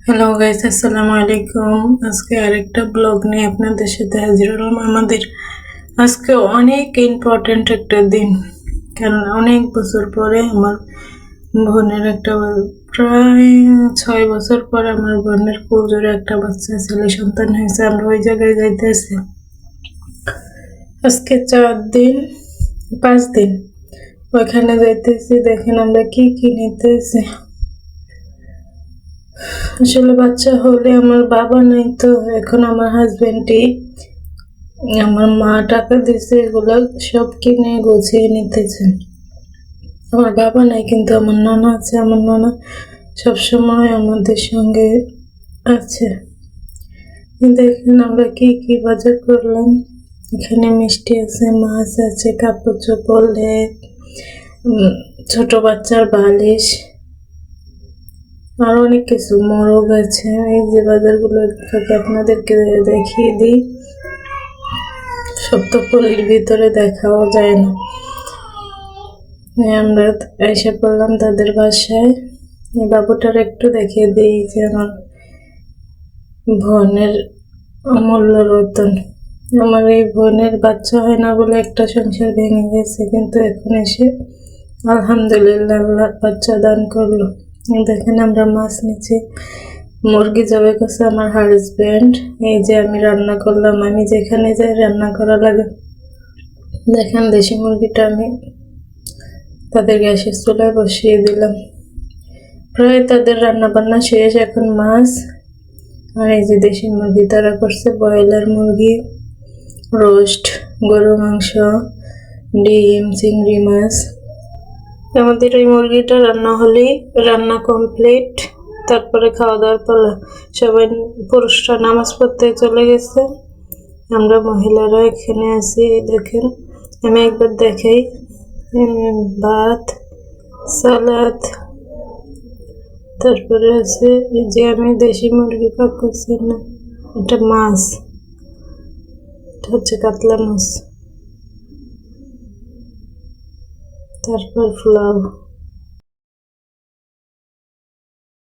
Hello guys, আসসালামু আলাইকুম। আজকে আরেকটা ব্লগ নিয়ে আপনাদের সাথে হাজির হলাম। আমাদের আজকে অনেক ইম্পর্ট্যান্ট একটা দিন, কারণ অনেক বছর পরে আমার বোনের প্রায় 6 বছর পর আমার বোনের কোলজোরে একটা বাচ্চা ছেলে সন্তান হয়েছে। আমরা ওই জায়গায় যাইতেছি আজকে 4 দিন 5 দিন ওইখানে যাইতেছি। দেখেন আমরা কি কি নিতেছি। আসলে বাচ্চা হলে আমার বাবা নাই, তো এখন আমার হাজবেন্ডই, আমার মা টাকা দিছে, এগুলো সব কিনে গুছিয়ে নিতেছে। আমার বাবা নাই, কিন্তু আমার নানা আছে। আমার নানা সবসময় আমাদের সঙ্গে আছে। দেখেন আমরা কি কি বাজার করলাম। এখানে মিষ্টি আছে, মাছ আছে, কাপড় চোপড়, ছোট বাচ্চার বালিশ, আর অনেক কিছু, মোরগ আছে। এই যে বাজারগুলো আপনাদেরকে দেখিয়ে দিই। সব তো পলির ভিতরে দেখাও যায় না। আমরা এসে পড়লাম তাদের বাসায়। এই বাবুটার একটু দেখিয়ে দিই যে আমার বোনের অমূল্য রতন। আমার এই বোনের বাচ্চা হয় না বলে একটা সংসার ভেঙে গেছে, কিন্তু এখন এসে আলহামদুলিল্লাহ আল্লাহ বাচ্চা দান করলো। দেখেন আমরা মাছ নিচ্ছি, মুরগি জবাই করছে আমার হাজবেন্ড। এই যে আমি রান্না করলাম, আমি যেখানে যাই রান্না করা লাগে। দেখেন দেশি মুরগিটা আমি তাদের গ্যাসের চুলায় বসিয়ে দিলাম। প্রায় তাদের রান্না বান্না শেষ, এখন মাছ। আর এই যে দেশি মুরগি তারা করছে, ব্রয়লার মুরগি, রোস্ট, গরু মাংস, ডিম, চিংড়ি মাছ। আমাদের এই মুরগিটা রান্না হলেই রান্না কমপ্লিট, তারপরে খাওয়া দাওয়ার পালা। সবাই পুরুষরা নামাজ পড়তে চলে গেছে, আমরা মহিলারা এখানে আছি। দেখেন আমি একবার দেখাই, ভাত, সালাদ, তারপরে আছে এই যে আমি দেশি মুরগি পাক করছি না, এটা মাছ, এটা হচ্ছে কাতলা মাছ, তারপর পোলাও।